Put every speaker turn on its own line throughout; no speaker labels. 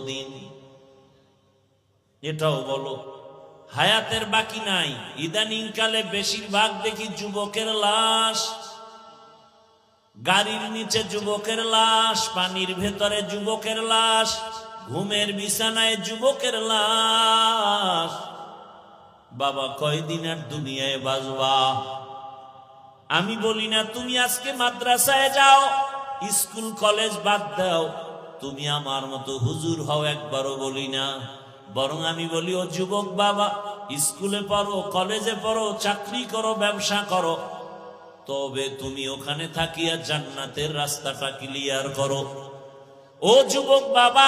দিন এটাও বলো। হায়াতের বাকি নাই। ইদানিং কালে বেশিরভাগ দেখি যুবকের লাশ, গাড়ির নিচে যুবকের লাশ, পানির ভেতরে যুবকের লাশ, ঘুমের বিছানায় যুবকের লাশ। বাবা কয়দিন আর দুনিয়ায় বাঁচবা? আমি বলি না তুমি আজকে মাদ্রাসায় যাও, স্কুল কলেজ বাদ দাও, তুমি আমার মতো হুজুর হও, একবারও বলি না। বরং আমি বলি, ও যুবক বাবা, স্কুলে পড়ো, কলেজে পড়ো, চাকরি করো, ব্যবসা করো, তবে তুমি ওখানে থাকিয়া জান্নাতের রাস্তাটা ক্লিয়ার করো। ও যুবক বাবা,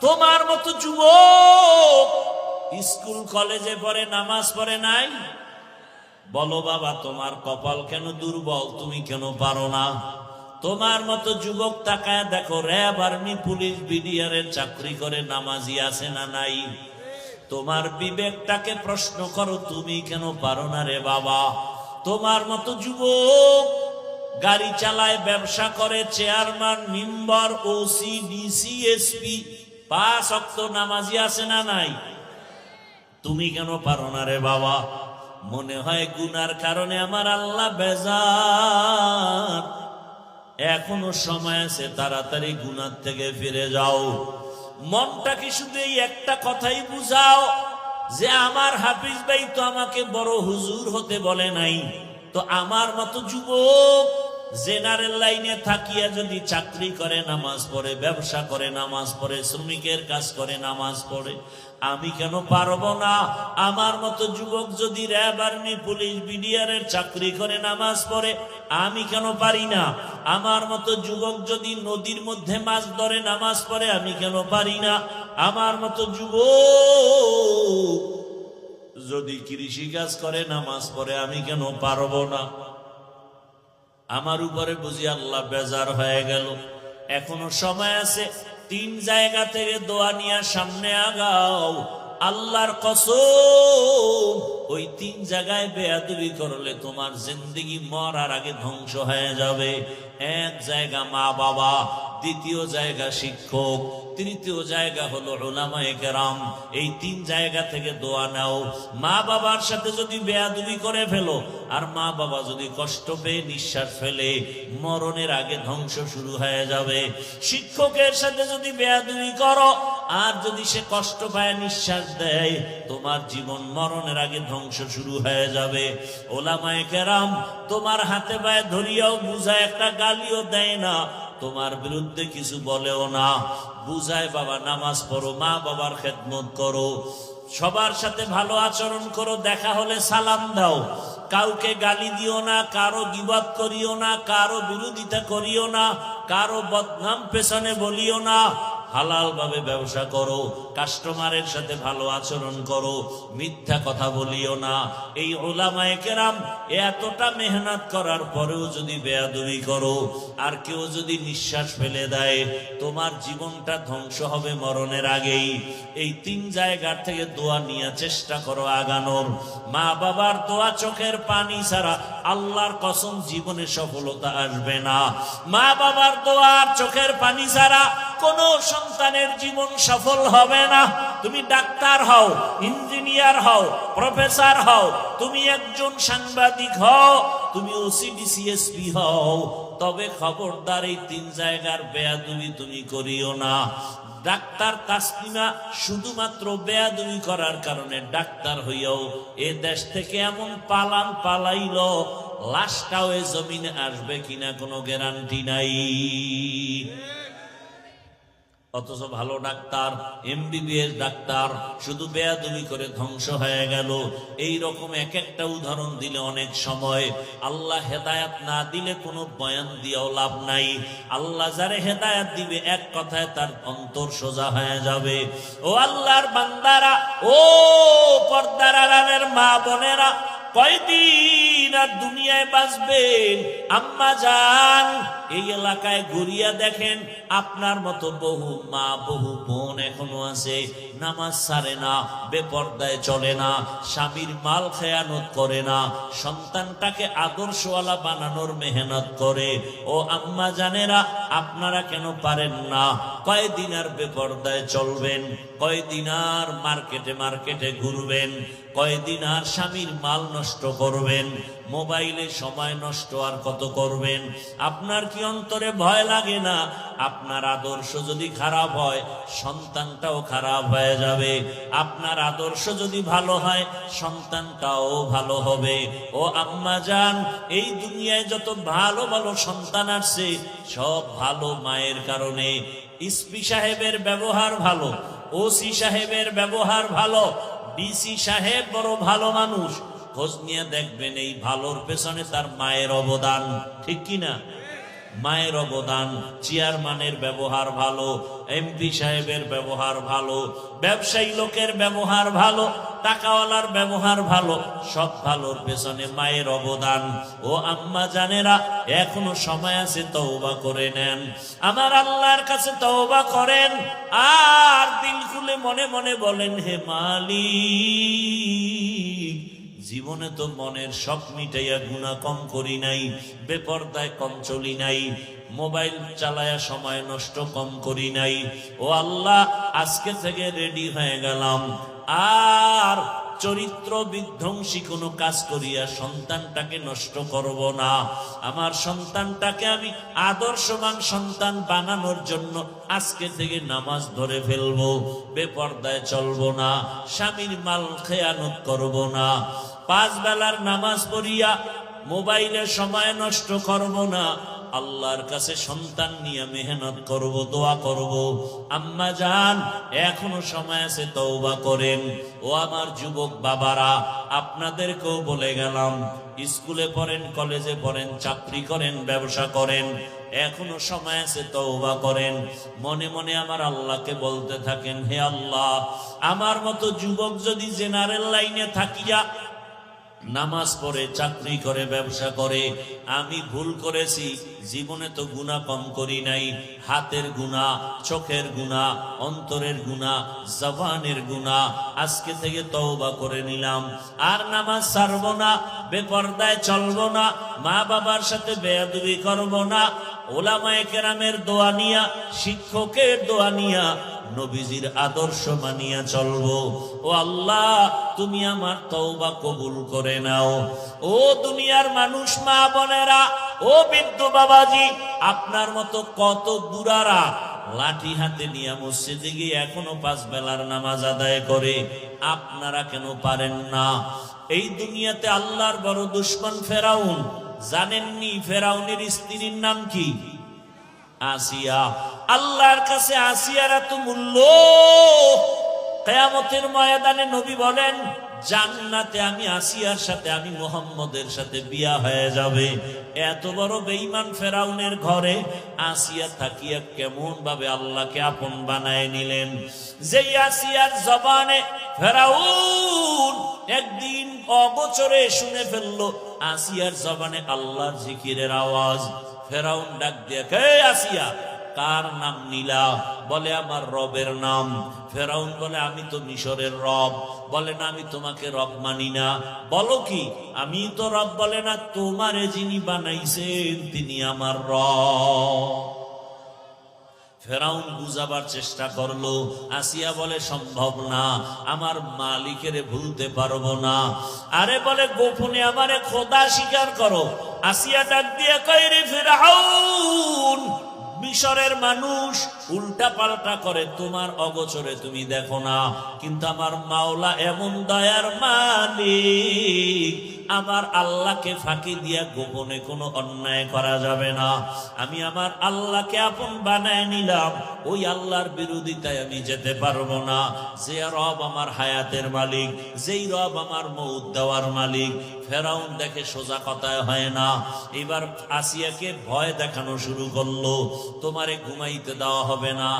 তোমার মতো যুবক স্কুল কলেজে পড়ে, নামাজ পড়ে নাই? বলো বাবা, তোমার কপাল কেন দুর্বল? তুমি কেন পারো না? তোমার মতো যুবক তাকায় দেখো, র্যাব, আর্মি, পুলিশ, বিডিআরের চাকরি করে, নামাজি আছে না নাই? তোমার বিবেকটাকে প্রশ্ন করো, তুমি কেন পারো না রে বাবা? তোমার মতো যুবক গাড়ি চালায়, ব্যবসা করে, chairman, member, OC, DC, SP, 5 ওয়াক্ত নামাজি আছে না নাই? তুমি কেন পারো না রে বাবা? মনে হয় গুনার কারণে আমার আল্লাহ বেজার। এখনো সময় আছে, তাড়াতাড়ি গুনার থেকে ফিরে যাও। মনটাকে শুধু এই একটা কথাই বুঝাও যে আমার হাফিজ ভাই তো আমাকে বড় হুজুর হতে বলে নাই, তো আমার মতো যুবক জেনারেল লাইনে থাকিয়া যদি চাকরি করে, নামাজ পড়ে, ব্যবসা করে, নামাজ পড়ে, শ্রমিকের কাজ করে, নামাজ পড়ে, আমি কেন পারবো না? আমার মতো যুবক যদি র্যাব, আর্মি, পুলিশ, বিডিআরের চাকরি করে, নামাজ পড়ে, আমি কেন পারি না? আমার মতো যুবক যদি নদীর মধ্যে মাছ ধরে, নামাজ পড়ে, আমি কেন পারি না? আমার মতো যুবক যদি কৃষি কাজ করে, নামাজ পড়ে, আমি কেন পারবো না? আমার উপরে বুঝি আল্লাহ বেজার হয়ে গেল। এখনো সময় আছে, 3 জায়গা থেকে দোয়া নিয়ে সামনে আগাও। আল্লাহর কসম, ওই 3 জায়গায় বেয়াদবি করলে তোমার জিন্দেগি মরার আগে ধ্বংস হয়ে যাবে। এক জায়গা মা বাবা, দ্বিতীয় জায়গা শিক্ষক, তৃতীয় জায়গা হলো উলামায়ে কেরাম। এই 3 জায়গা থেকে দোয়া নাও। মা বাবার সাথে যদি বেয়াদবি করে ফেলো, আর মা বাবা যদি কষ্ট পেয়ে নিঃশ্বাস ফেলে, মরণের আগে ধ্বংস শুরু হয়ে যাবে। শিক্ষকের সাথে যদি বেয়াদবি করো, আর যদি সে কষ্ট পায়, নিঃশ্বাস দেয়, তোমার জীবন মরণের আগে ধ্বংস শুরু হয়ে যাবে। উলামায়ে কেরাম তোমার হাতে পায়ে ধরিয়াও বুঝায়, একটা গালিও দেয় না, তোমার বিরুদ্ধে কিছু বলেও না, বুঝায় বাবা নামাজ পড়ো, মা বাবার খেদমত করো, সবার সাথে ভালো আচরণ করো, দেখা হলে সালাম দাও, কাউকে গালি দিও না, কারো গীবত করিও না, কারো বিরোধিতা করিও না, কারো বদনাম পেছনে বলিও না, হালাল ভাবে ব্যবসা করো, কাস্টমারের সাথে ভালো আচরণ করো, মিথ্যা কথা বলিও না। এই উলামায়ে কেরাম এতটা মেহনত করার পরেও যদি বেয়াদবি করো, আর কেউ যদি নিঃশ্বাস ফেলে দেয়, তোমার জীবনটা ধ্বংস হবে মরণের আগেই। এই 3 জায়গার থেকে দোয়া নিয়ে চেষ্টা করো আগানোর। মা বাবার দোয়া, চোখের পানি ছাড়া আল্লাহর কসম জীবনে সফলতা আসবে না। মা বাবার দোয়া আর চোখের পানি ছাড়া কোন সন্তানের জীবন সফল হবে না। তুমি ডাক্তার হও, ইঞ্জিনিয়ার হও, প্রফেসর হও, তুমি একজন সাংবাদিক হও, তুমি ওসিডিসি, এসপি হও, তবে খবরদার এই 3 জায়গার বেয়াদবি তুমি করিও না। ডাক্তার তাসলিমা শুধুমাত্র বেয়াদবি করার কারণে ডাক্তার হইয়াও এ দেশ থেকে এমন পালান পালাইল, লাশটাও এ জমিনে আসবে কিনা কোনো গ্যারান্টি নাই। অথচ ভালো ডাক্তার, এমবিবিএস ডাক্তার শুধু বেয়াদবি করে ধ্বংস হয়ে গেল। এই রকম এক একটা উদাহরণ দিলে অনেক সময়। আল্লাহ হেদায়াত না দিলে কোনো বয়ান দিয়েও লাভ নাই। আল্লাহ যারে হেদায়াত দিবে, এক কথায় তার অন্তর সোজা হয়ে যাবে। ও আল্লাহর বান্দারা, ও পর্দার আড়ালের মা বোনেরা, কয়দিন দিন আর দুনিয়ায় বাঁচবেন। আম্মা জান, এই এলাকায় ঘুরিয়া দেখেন, আপনার মতো বহু মা বহু বোন এখনো আছে, নামাজ ছাড়ে না, বেপর্দায় চলে না, স্বামীর মাল খেয়ানত করে না, সন্তানটাকে আদর্শওয়ালা বানানোর মেহনত করে। ও আম্মা জানেরা, আপনারা কেন পারেন না? কয়দিন আর বেপর্দায় চলবেন? কয়দিন আর মার্কেটে মার্কেটে ঘুরবেন? কয়দিন আর স্বামীর মাল নষ্ট করবেন? মোবাইলে সময় নষ্ট আর কত করবেন? আপনার কি অন্তরে ভয় লাগে না? আপনার আদর্শ যদি খারাপ হয়, সন্তানটাও খারাপ হয়ে যাবে। আপনার আদর্শ যদি ভালো হয়, সন্তানটাও ভালো হবে। ও আম্মা জান, এই দুনিয়ায় যত ভালো ভালো সন্তান আসছে, সব ভালো মায়ের কারণে। এসপি সাহেবের ব্যবহার ভালো, ওসি সাহেবের ব্যবহার ভালো, ডিসি সাহেব বড় ভালো মানুষ। খোঁজ নিয়ে দেখবেন, এই ভালোর পেছনে তার মায়ের অবদান, ঠিক কিনা? মায়ের অবদান। চেয়ারম্যানের ব্যবহার ভালো, এমপি সাহেবের ব্যবহার ভালো, ব্যবসায়ী লোকের ব্যবহার ভালো, টাকাওয়ালার ব্যবহার ভালো, সব ভালোর পেছনে মায়ের অবদান। ও আম্মা জানেরা, এখনো সময় আছে, তওবা করে নেন, আমার আল্লাহর কাছে তওবা করেন, আর দিল খুলে মনে মনে বলেন, হে মালিক, জীবনে তো মনের শখ মিটাইয়া গুনাহ কম করি নাই, বেপরদায় কম চলি নাই, মোবাইল চালায়া সময় নষ্ট কম করি নাই। ও আল্লাহ, আজকে থেকে রেডি হয়ে গেলাম, আর চরিত্র বিধ্বংসী কোনো কাজ করিয়া সন্তানটাকে নষ্ট করব না। আমার সন্তানটাকে আমি আদর্শবান সন্তান বানানোর জন্য আজকে থেকে নামাজ ধরে ফেলবো, বেপর্দায় চলবো না, স্বামীর মাল খেয়ানত করব না, 5 বেলার নামাজ পড়িয়া মোবাইলে সময় নষ্ট করব না, আল্লাহর কাছে সন্তান নিয়ে মেহনত করব, দোয়া করব। আম্মা জান, এখনো সময় আছে, তওবা করেন। ও আমার যুবক বাবারা, আপনাদেরকেও বলে গেলাম, স্কুলে পড়েন, কলেজে পড়েন, চাকরি করেন, ব্যবসা করেন, এখনো সময় আছে, তওবা করেন। মনে মনে আমার আল্লাহকে বলতে থাকেন, হে আল্লাহ, আমার মতো যুবক যদি জেনারেল লাইনে থাকিয়া নামাজ পড়ে, চাকরি করে, ব্যবসা করে, আমি ভুল করেছি, জীবনে তো গুনাহ কম করি নাই, হাতের গুনাহ, চোখের গুনাহ, অন্তরের গুনাহ, জবানের গুনাহ, আজকে থেকে তওবা করে নিলাম, আর নামাজ ছাড়ব না, বেপরদায় চলব না, মা বাবার সাথে বেয়াদবি করব না, ওলামায়ে কেরামের দোয়া নিয়া, শিক্ষকের দোয়া নিয়া, নবীজির আদর্শ মানিয়া চলবো। ও আল্লাহ, তুমি আমার তওবা কবুল করে নাও। ও দুনিয়ার মানুষ, মা বোনেরা, ও বৃদ্ধ বাবাজি, আপনার মতো কত বুড়ারা লাঠি হাতে নিয়ে মসজিদে গিয়ে এখনো 5 বেলার নামাজ আদায় করে, আপনারা কেন পারেন না? এই দুনিয়াতে আল্লাহর বড় দুশমন ফেরাউন, জানেননি ফেরাউনের স্ত্রীর নাম কি? আসিয়া। আল্লাহর কাছে আসিয়ার এত মূল্য, কিয়ামতের ময়দানে নবী বলেন, জান্নাতে আমি আসিয়ার সাথে, আমি মুহাম্মদের সাথে বিয়া হয়ে যাবে। এত বড় বেঈমান ফেরাউনের ঘরে আসিয়া থাকিয়া কেমন ভাবে আল্লাহকে আপন বানায় নিলেন। যেই আসিয়ার জবানে ফেরাউন একদিন অগোচরে শুনে ফেললো আসিয়ার জবানে আল্লাহর জিকিরের আওয়াজ। ফেরাউন ডাক দিয়ে, কে আসিয়া, কার নাম নিলা? বলে, আমার রবের নাম। ফেরাউন বলে, আমি তো মিশরের রব। বলে না, আমি তোমাকে রব মানি না। বলো কি? আমি তো রব। বলে না, তোমারে যিনি বানাইছেন তিনি আমার রব। ফেরাউন বুঝাবার চেষ্টা করলো, আসিয়া বলে, সম্ভব না, আমার মালিকের ভুলতে পারবো না। আরে বলে, গোপনে আমারে খোদা স্বীকার করো। আসিয়া ডাক দিয়ে কয়, রে ফেরাউন, মিশরের মানুষ উল্টা পাল্টা করে, তোমার অগোচরে তুমি দেখো না, কিন্তু আমার মাওলা এমন দয়ার মালিক, আমার আল্লাহকে ফাঁকি দিয়া গোপনে কোনো অন্যায় করা যাবে না। আমি আমার আল্লাহকে আপন বানায় নিলাম, ওই আল্লাহর বিরোধিতায় আমি যেতে পারবো না। যে রব আমার হায়াতের মালিক, যেই রব আমার মউত দেওয়ার মালিক। ফেরাউন দেখে সোজা কথায় হয় না, এবার আসিয়াকে ভয় দেখানো শুরু করলো, তোমারে ঘুমাইতে দেওয়া হবে না,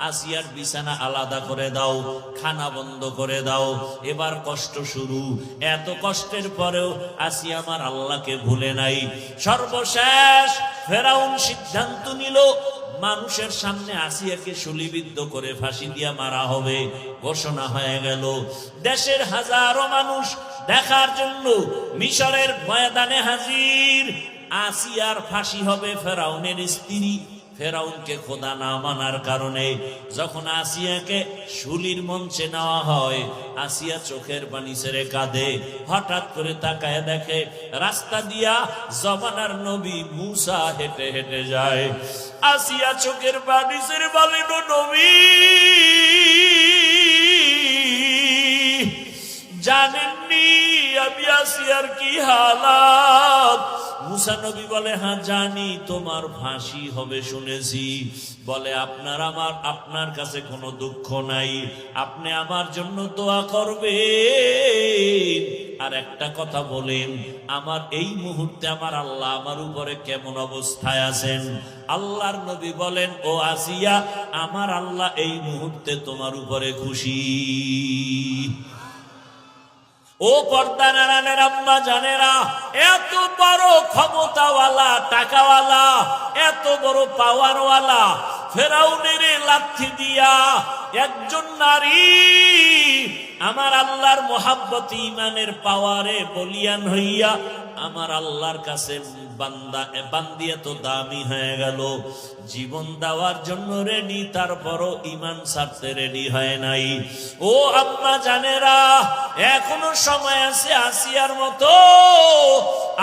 আসিয়ার বিছানা আলাদা করে দাও, খানা বন্ধ করে দাও। এবার কষ্ট শুরু। এত কষ্টের পরেও আসিয়া আমার আল্লাহকে ভুলে নাই। সর্বশেষ ফেরাউন সিদ্ধান্ত নিল মানুষের সামনে আসিয়াকে শুলিবিদ্ধ করে ফাঁসি দিয়া মারা হবে। ঘোষণা হয়ে গেল। দেশের হাজারো মানুষ দেখার জন্য মিশরের ময়দানে হাজির। আসিয়ার ফাঁসি হবে ফেরাউনের স্ত্রী। ফেরাউনকে খোদা না মানার কারণে যখন আসিয়াকে শুলির মঞ্চে নেওয়া হয়, আসিয়া চোখের পানি ছেড়ে কাঁদে। হঠাৎ করে তাকায় দেখে রাস্তা দিয়া জমানার নবী মুসা হেঁটে হেঁটে যায়। আসিয়া চোখের পানি ছেড়ে বলেন, ও নবী, জানেননি আমি আসিয়ার কি হালাত? মুসা নবী বলে, হ্যাঁ জানি, তোমার ফাঁসি হবে শুনেছি। বলে, আপনার কাছে কোনো দুঃখ নাই, আপনি আমার জন্য দোয়া করবেন। আর একটা কথা বলেন, আমার এই মুহূর্তে আমার আল্লাহ আমার উপরে কেমন অবস্থায় আছেন? আল্লাহর নবী বলেন, ও আসিয়া, আমার আল্লাহ এই মুহূর্তে তোমার উপরে খুশি। ও পর্দার আড়ালের আম্মা জানেরা, এত বড় ক্ষমতাওয়ালা, টাকাওয়ালা, এত বড় পাওয়ারওয়ালা ফেরাউনের লাথি দিয়া একজন নারী আমার আল্লাহর মহাব্বত ইমানের পাওয়ারে বলিয়ান হইয়া আমার আল্লাহর কাছে বান্দি এত দামি হয়ে গেল, জীবন দেওয়ার জন্য রেডি, তারপরও ইমান ছাড়তে রেডি হয় নাই। ও আম্মা জানেরা, এখনো সময় আছে আসিয়ার মতো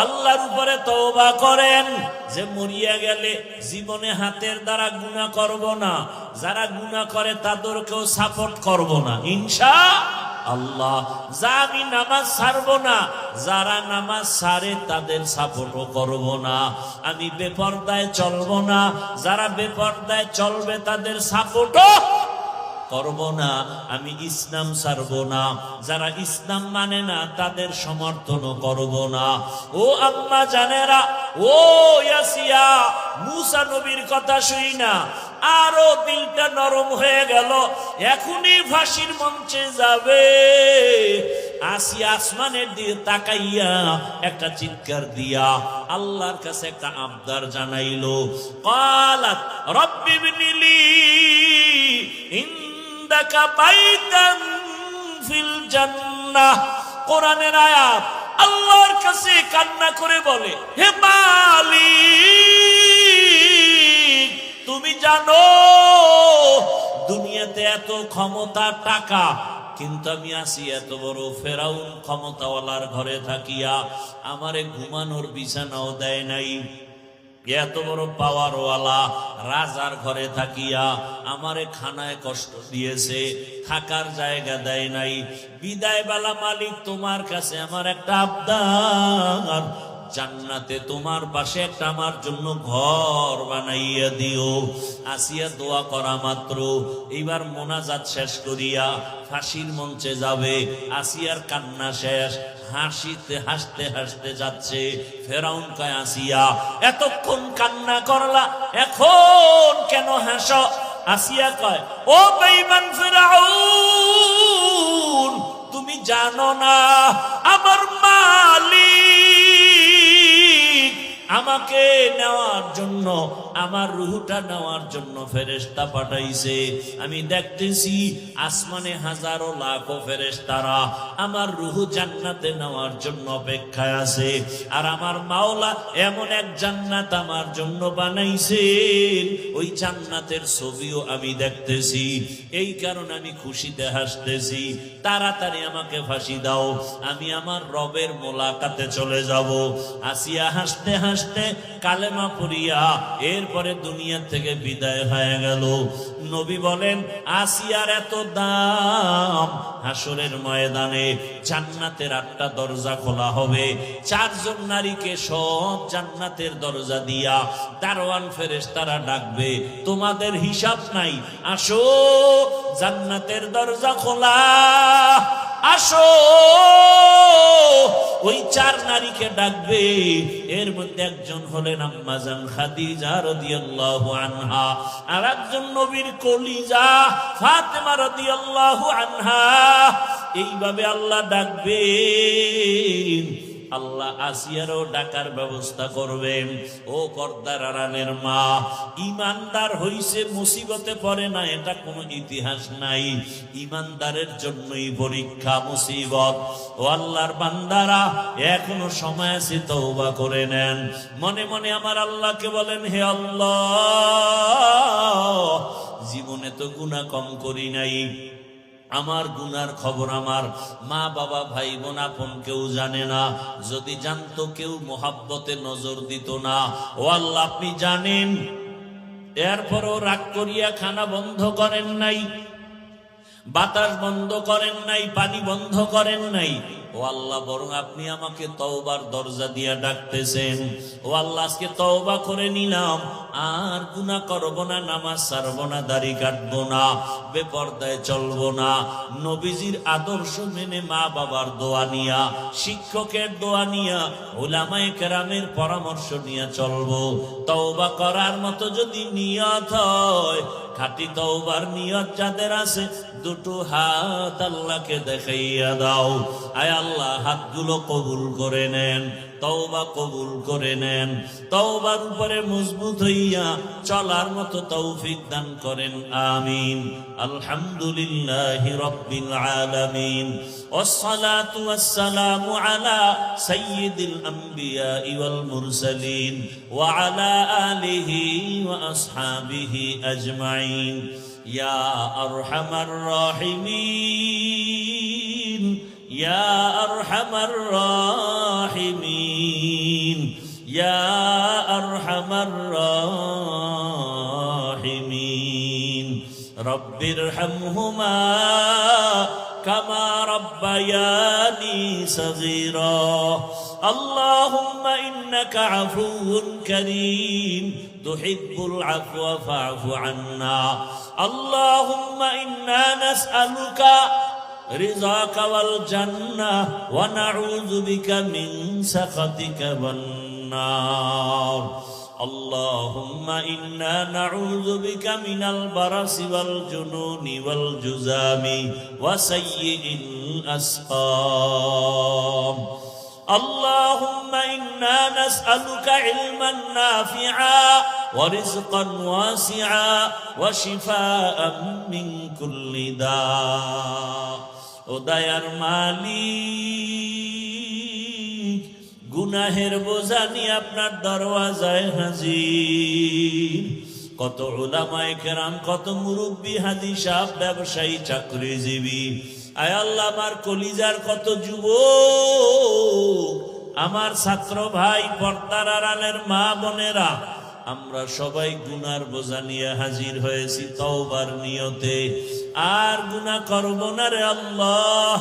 আল্লাহর উপরে তওবা করেন, যে মরিয়া গেলে জীবনে হাতের দ্বারা গুনাহ করব না, যারা গুনাহ করে তাদেরকেও সাপোর্ট করব না ইনশাআল্লাহ। যা আমি নামাজ ছাড়ব না, যারা নামাজ ছাড়ে তাদের সাপোর্টও করব না। আমি বেপরদায় চলব না, যারা বেপরদায় চলবে তাদের সাপোর্টও করব না। আমি ইসলাম ছাড়ব না, যারা ইসলাম মানে না তাদের সমর্থনও করব না। ও আম্মা জানেরা, ও আসিয়া মুসা নবীর কথা শুই না আরো দিলটা নরম হয়ে গেল, এখনই ফাঁসির মঞ্চে যাবে। আসিয়া আসমানের দিকে তাকাইয়া একটা চিৎকার দিয়া আল্লাহর কাছে একটা আবদার জানাইলো। ক্বালাত রব্বি ইবনিলি ইনদাকা বাইতান ফিল জান্নাহ। কোরআনের আয়াত। আল্লাহর কাছে কান্না করে বলে, হে মালিক, তুমি জানো দুনিয়াতে এত ক্ষমতা, টাকা, কিন্তু আমি আসি এত বড় ফেরাউন ক্ষমতাওয়ালার ঘরে থাকিয়া আমারে ঘুমানোর বিছানাও দেয় নাই। এত বড় পাওয়ারওয়ালা রাজার ঘরে থাকিয়া আমারে খানায় কষ্ট দিয়েছে, থাকার জায়গা দেয় নাই। বিদায় বেলা মালিক, তোমার কাছে আমার একটা আবদার, জান্নাতে তোমার পাশে একটা আমার জন্য ঘর বানাইয়া দিও। আসিয়া দোয়া করা মাত্র এইবার মোনাজাত শেষ করিয়া ফাঁসির মঞ্চে যাবে। আসিয়ার কান্না শেষ, হাসিতে হাসতে হাসতে যাচ্ছে। ফেরাউন কয়, আসিয়া এতক্ষণ কান্না করলা, এখন কেন হাসো? আসিয়া কয়, ও বেঈমান ফেরাউন, তুমি জানো না আমার মালিক আমাকে নেওয়ার জন্য, আমার রুহটা নেওয়ার জন্য ফেরেশতা পাঠাইছে। আমি দেখতেছি আসমানে হাজারো লাখো ফেরেশতারা আমার রুহ জান্নাতে নেওয়ার জন্য অপেক্ষায় আছে। আর আমার মাওলা এমন এক জান্নাত আমার জন্য বানাইছেন, ওই জান্নাতের ছবিও আমি দেখতেছি। এই কারণে আমি খুশিতে হাসতেছি। তাড়াতাড়ি আমাকে ফাঁসি দাও, আমি আমার রবের মোলাকাতে চলে যাব। আসিয়া হাসতে হাসতে কালেমা পড়িয়া এরপরে দুনিয়া থেকে বিদায় হয়ে গেল। নবী বলেন, আসিয়ার এত দাম, হাসরের ময়দানে জান্নাতের 8টা দরজা খোলা হবে। 4 জন নারীকে সব জান্নাতের দরজা দিয়া দারওয়ান ফেরেশতারা ডাকবে, তোমাদের হিসাব নাই, আসো জান্নাতের দরজা খোলা, আসো। ওই 4 নারীকে ডাকবে, এর মধ্যে একজন হলেন আম্মা জান খাদিজা রাদিয়াল্লাহু আনহা, আর একজন নবীর কলিজা ফাতেমা রাদিয়াল্লাহু আনহা। এইভাবে আল্লাহ ডাকবেন। আল্লাহ আসিয়ারও ডাকার ব্যবস্থা করবেন। ও পর্দার আড়ালের মা, ইমানদার হইছে মুসিবতে পড়ে না, এটা কোনো ইতিহাস নাই। ইমানদারের জন্যই পরীক্ষা মুসিবত। ও আল্লাহর বান্দারা, এখনো সময় আছে, তওবা করে নেন। মনে মনে আমার আল্লাহকে বলেন, হে আল্লাহ, জীবনে তো গুনাহ কম করি নাই, আমার গুনার খবর আমার মা বাবা ভাই বোন আপন কেউ জানে না। যদি জানতো কেউ মোহাব্বতে নজর দিত না। ও আল্লাহ, আপনি জানেন। এরপরও রাগ করিয়া খানা বন্ধ করেন নাই, বাতাস বন্ধ করেন নাই, পানি বন্ধ করেন নাই। ও আল্লাহ, বরং আপনি আমাকে তওবার দরজা দিয়া ডাকতেছেন। ও আল্লাহ, আজকে তওবা করে নিলাম, আর গুনাহ করব না, নামাজ ছাড়ব না, দাড়ি কাটবো না, বেপরদায় চলবো না। নবীজির আদর্শ মেনে, মা বাবার দোয়া নিয়া, শিক্ষকের দোয়া নিয়া, উলামায়ে কেরামের পরামর্শ নিয়ে চলবো। তওবা করার মতো যদি নিয়ত হয়, খাঁটি তওবার নিয়ত যাদের আছে, দুটো হাত আল্লাহকে দেখাইয়া দাও। আয় আল্লাহ, হাতগুলো কবুল করে নেন, তওবা কবুল করে নেন। তওবার উপরে মজবুত হইয়া চলার মতো তৌফিক দান করেন, আমিন। আলহামদুলিল্লাহি রাব্বিল আলামিন, ওয়াসসালাতু ওয়াসসালামু আলা সাইয়্যিদিল আমবিয়া ওয়াল মুরসালিন ওয়া আলা আলিহি ওয়া আসহাবিহি আজমাইন। ইয়া আরহামার রাহিমিন, ইয়া আরহামার রাহিমিন, ইয়া আরহামার রাহিমিন। রব্বিরহামহুমা কামা রব্বায়ানি সগীরা। আল্লাহুম্মা ইন্নাকা আফুউন কারীম, তুহিব্বুল আফওয়া ফা'ফু আন্না। আল্লাহুম্মা ইন্না নাসআলুকা রিযাকা ওয়াল জান্নাহ ওয়া নাউযু বিকা মিন সাখাতিকা ওয়ান নার। আল্লাহুম্মা ইন্না নাউযু বিকা মিনাল বারাসি ওয়াল জুনুনি ওয়াল জুযামি ওয়া সাইয়্যিল আসকাম। আল্লাহুম্মা ইন্না নাসআলুকা ইলমান নাফিআ ওয়া রিজকান ওয়াসিআ ওয়া শিফাআন মিন কুল্লি দা। ও দয়ার মালিক, গুনাহের বোঝা নিয়ে আপনার দরওয়াজায় হাজির। কত উলামায়ে কেরাম, কত মুরব্বী, হাজী সাহেব, ব্যবসায়ী, চাকরিজীবী, আয় আল্লাহ, আমার কলিজার কত যুবক, আমার ছাত্র ভাই, পর্দার আড়ালের মা বোনেরা, আমরা সবাই গুনার বোঝা নিয়ে হাজির হয়েছি তওবার নিয়তে। আর গুনাহ করব না রে আল্লাহ,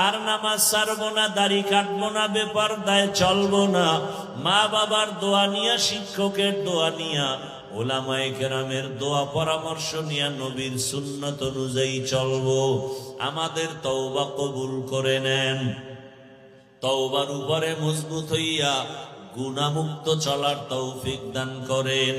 আর নামাজ ছাড়ব না, দাড়ি কাটবো না, বেপরদায় চলবো না। মা বাবার দোয়া নিয়া, শিক্ষকের দোয়া নিয়া, উলামায়ে কেরামের দোয়া পরামর্শ নিয়া, নবীর সুন্নাত অনুযায়ী চলবো। আমাদের তওবা কবুল করে নেন। তওবার উপরে মজবুত হইয়া গুনাহমুক্ত চলার তৌফিক দান করেন।